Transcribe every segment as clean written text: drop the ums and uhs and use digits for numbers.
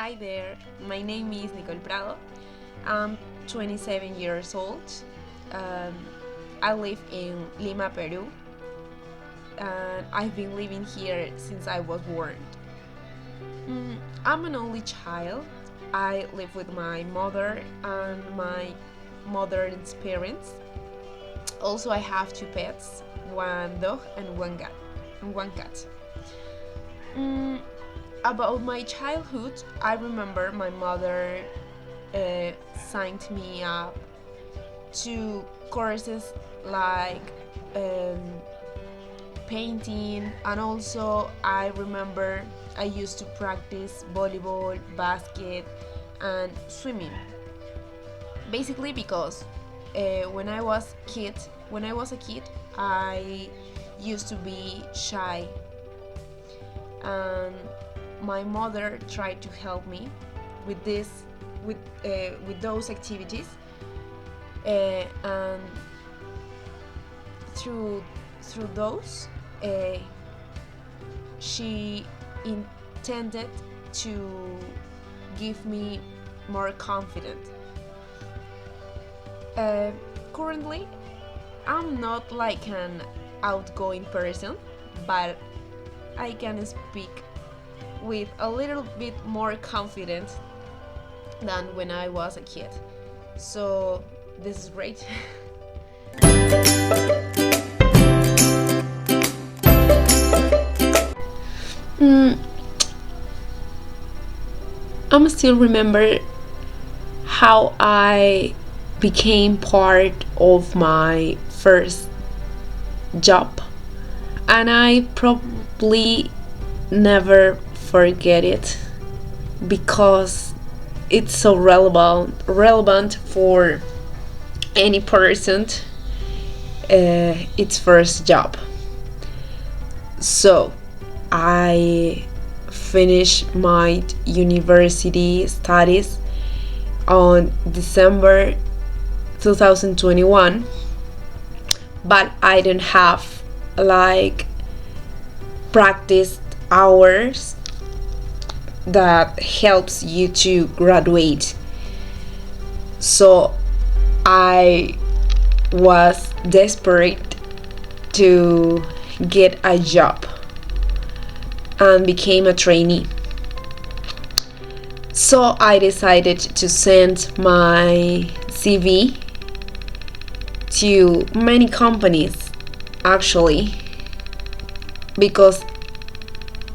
Hi there, my name is Nicole Prado. I'm 27 years old. Um, I live in Lima, Peru, and I've been living here since I was born. I'm an only child. I live with my mother and my mother's parents. Also, I have two pets, one dog and one cat. Mm, about my childhood, I remember my mother signed me up to courses like um, painting, and also I remember I used to practice volleyball, basket, and swimming. Basically, because when I was a kid, I used to be shy, and my mother tried to help me with this, with those activities, and through those, uh, she intended to give me more confidence. Uh, Currently, I'm not like an outgoing person, but I can speak with a little bit more confidence than when I was a kid. So this is great. mm, I'm still remember how I became part of my first job, and I probably never forget it because it's so relevant for any person, its first job. So I finished my university studies on December 2021, but I don't have like practiced hours that helps you to graduate. So I was desperate to get a job and became a trainee. So I decided to send my CV to many companies, actually, because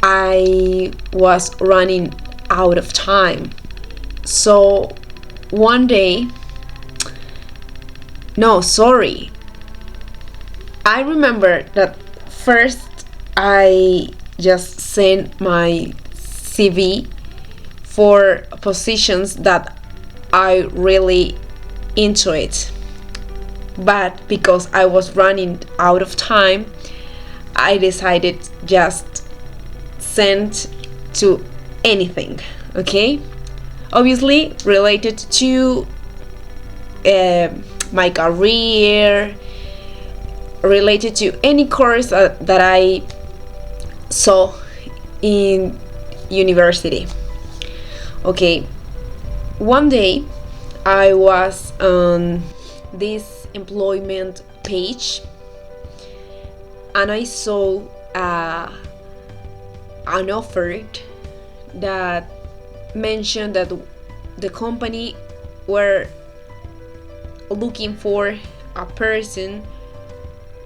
I was running out of time. So one day, no, sorry, I remember that first I just sent my CV for positions that I really into it. But because I was running out of time, I decided just send to anything, okay? Obviously related to my career, related to any course that I saw in university. Okay, one day I was on this employment page and I saw an offer that mentioned that the company were looking for a person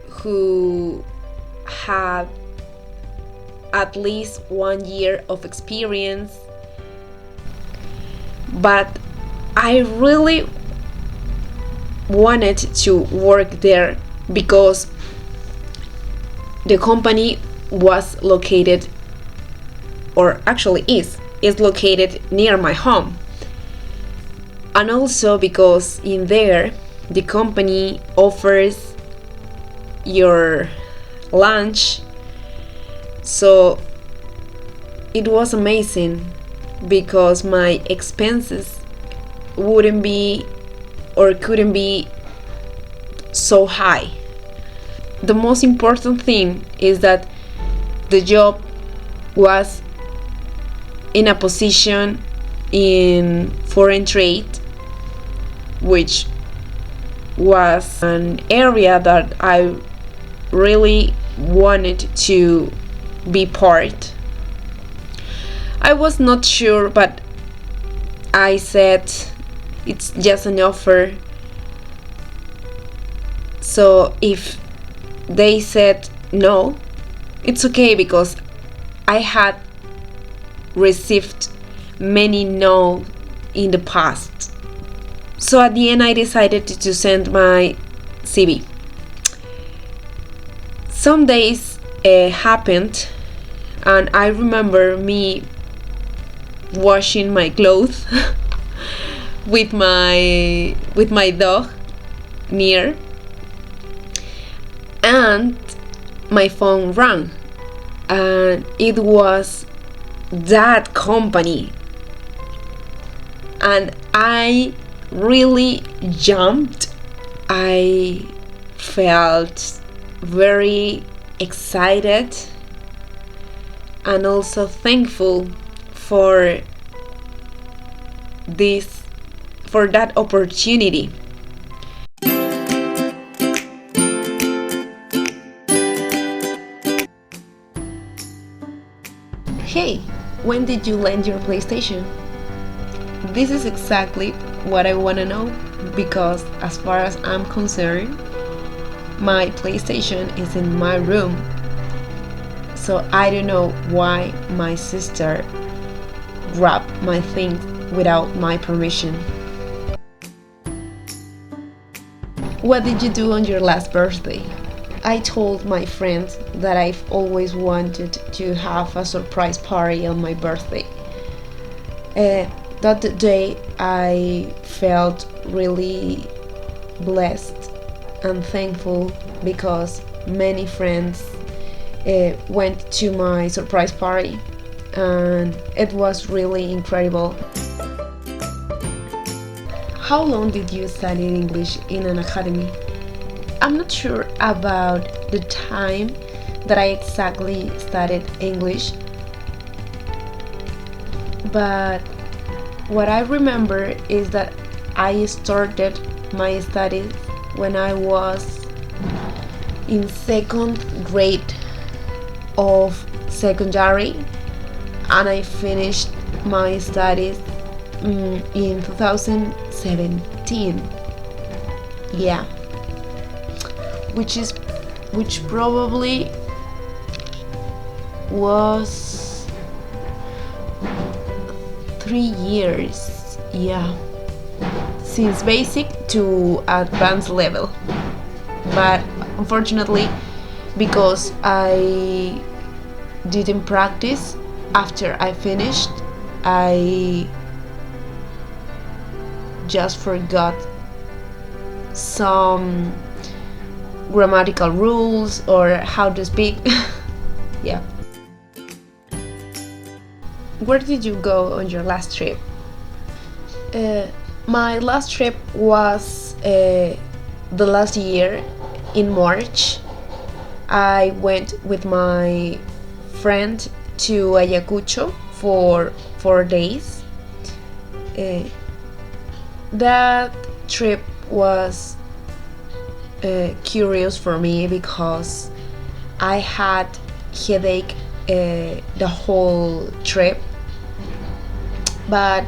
who had at least 1 year of experience. But I really wanted to work there because the company was located, or actually is located near my home, and also because in there the company offers your lunch. So it was amazing because my expenses wouldn't be or couldn't be so high. The most important thing is that the job was in a position in foreign trade, which was an area that I really wanted to be part. I was not sure, but I said it's just an offer. So if they said no, it's okay, because I had received many no in the past. So at the end I decided to send my CV. Some days happened, and I remember me washing my clothes with my dog near, and my phone rang, and it was that company, and I really jumped. I felt very excited and also thankful for that opportunity. Hey, when did you lend your PlayStation? This is exactly what I want to know, because as far as I'm concerned, my PlayStation is in my room. So I don't know why my sister grabbed my things without my permission. What did you do on your last birthday? I told my friends that I've always wanted to have a surprise party on my birthday. That day I felt really blessed and thankful, because many friends went to my surprise party, and it was really incredible. How long did you study English in an academy? I'm not sure about the time that I exactly studied English, but what I remember is that I started my studies when I was in second grade of secondary, and I finished my studies in 2017. Yeah, which probably was 3 years. Yeah, since basic to advanced level. But unfortunately, because I didn't practice after I finished, I just forgot some grammatical rules or how to speak. Yeah. Where did you go on your last trip? My last trip was the last year in March. I went with my friend to Ayacucho for 4 days. That trip was curious for me, because I had headache the whole trip, but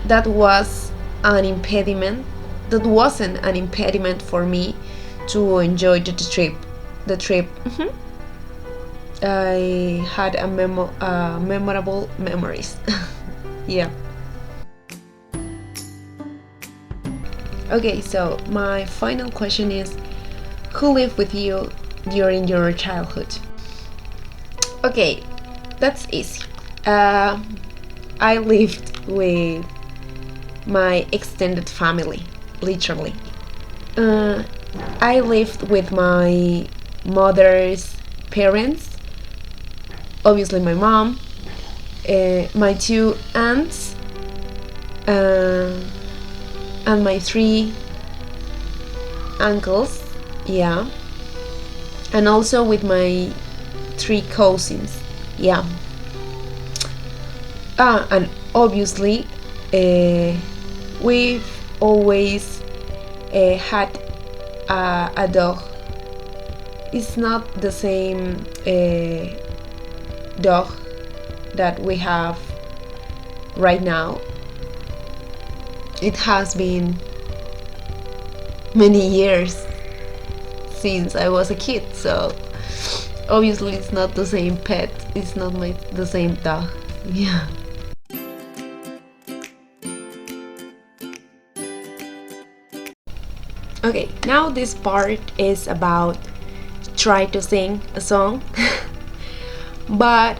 that was an impediment. That wasn't an impediment for me to enjoy the trip. I had a memorable memories. Yeah. Okay, so my final question is, who lived with you during your childhood? Okay, that's easy. I lived with my extended family, literally. I lived with my mother's parents, obviously my mom, my two aunts, and my 3 uncles, yeah, and also with my 3 cousins, yeah. And obviously, we've always had a dog. It's not the same dog that we have right now. It has been many years since I was a kid, so obviously it's not the same pet. It's not the same dog. Yeah. Okay, now this part is about try to sing a song. But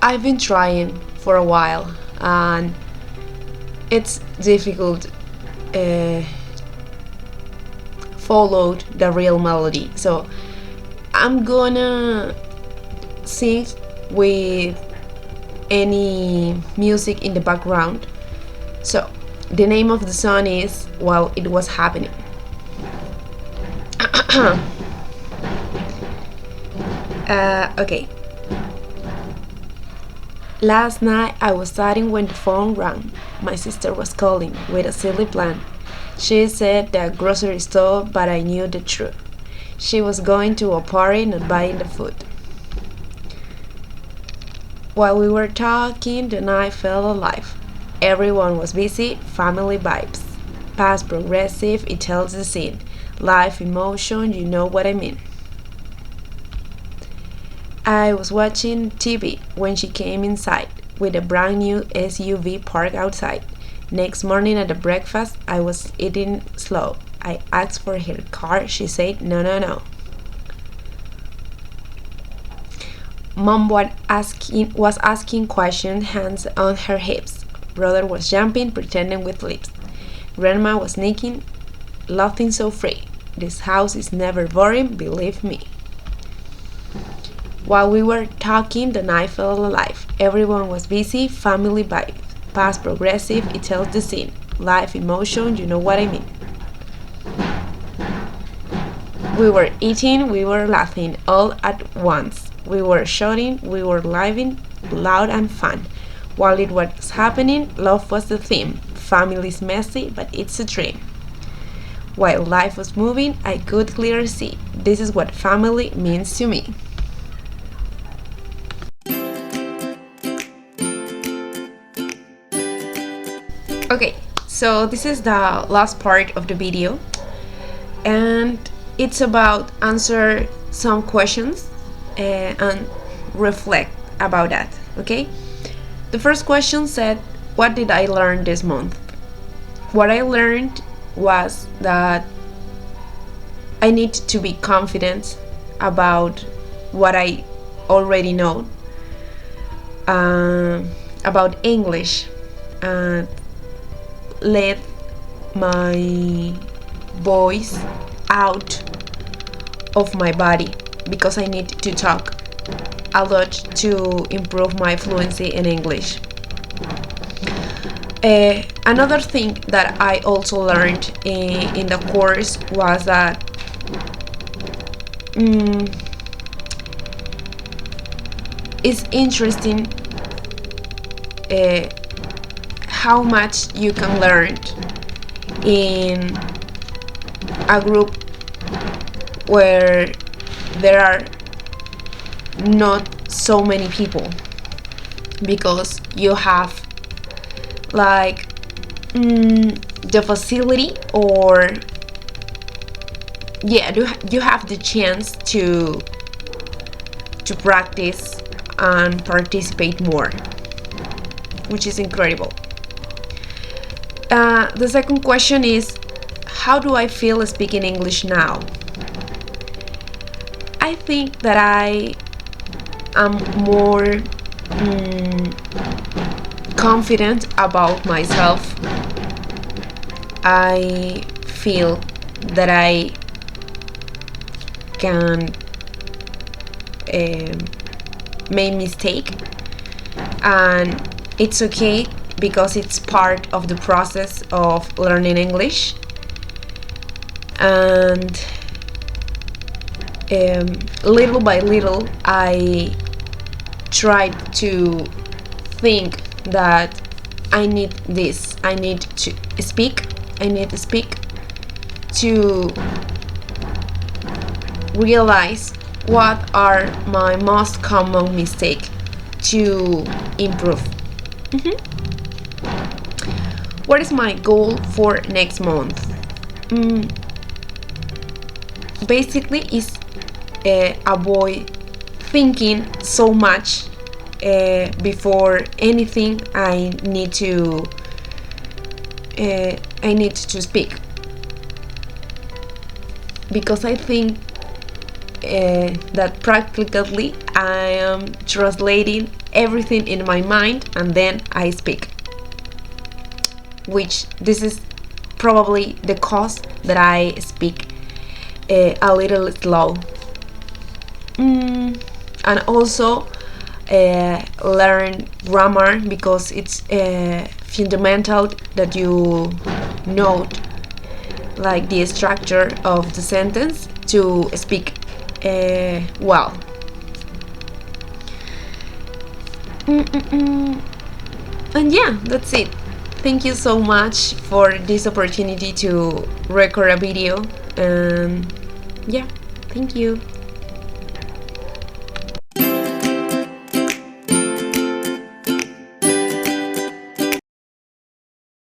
I've been trying for a while and it's difficult followed the real melody. So I'm gonna sing with any music in the background. So the name of the song is While It Was Happening. Okay. Last night I was studying when the phone rang. My sister was calling with a silly plan. She said the grocery store, but I knew the truth. She was going to a party, not buying the food. While we were talking, the night felt alive. Everyone was busy, family vibes. Past progressive, it tells the scene. Life, emotion, you know what I mean. I was watching TV when she came inside with a brand new SUV parked outside. Next morning at the breakfast, I was eating slow. I asked for her car. She said, no, no, no. Mom was asking questions, hands on her hips. Brother was jumping, pretending with lips. Grandma was sneaking, laughing so free. This house is never boring, believe me. While we were talking, the night felt alive. Everyone was busy, family vibe. Past progressive, it tells the scene. Life, emotion, you know what I mean. We were eating, we were laughing, all at once. We were shouting, we were laughing, loud and fun. While it was happening, love was the theme. Family's messy, but it's a dream. While life was moving, I could clearly see. This is what family means to me. Okay, so this is the last part of the video, and it's about answer some questions and reflect about that. Okay, the first question said, what did I learn this month? What I learned was that I need to be confident about what I already know about English and let my voice out of my body because I need to talk a lot to improve my fluency in English. Another thing that I also learned in the course was that it's interesting how much you can learn in a group where there are not so many people, because you have like the facility, or you have the chance to practice and participate more, which is incredible. The second question is, how do I feel speaking English now? I think that I am more confident about myself. I feel that I can make mistake, and it's okay because it's part of the process of learning English. And little by little I tried to think that I need this. I need to speak. I need to speak to realize what are my most common mistakes to improve. What is my goal for next month? Basically is avoid thinking so much before anything I need to speak, because I think that practically I am translating everything in my mind and then I speak, which this is probably the cause that I speak a little slow. And also learn grammar, because it's fundamental that you know like the structure of the sentence to speak well. And yeah, that's it. Thank you so much for this opportunity to record a video, and yeah, thank you.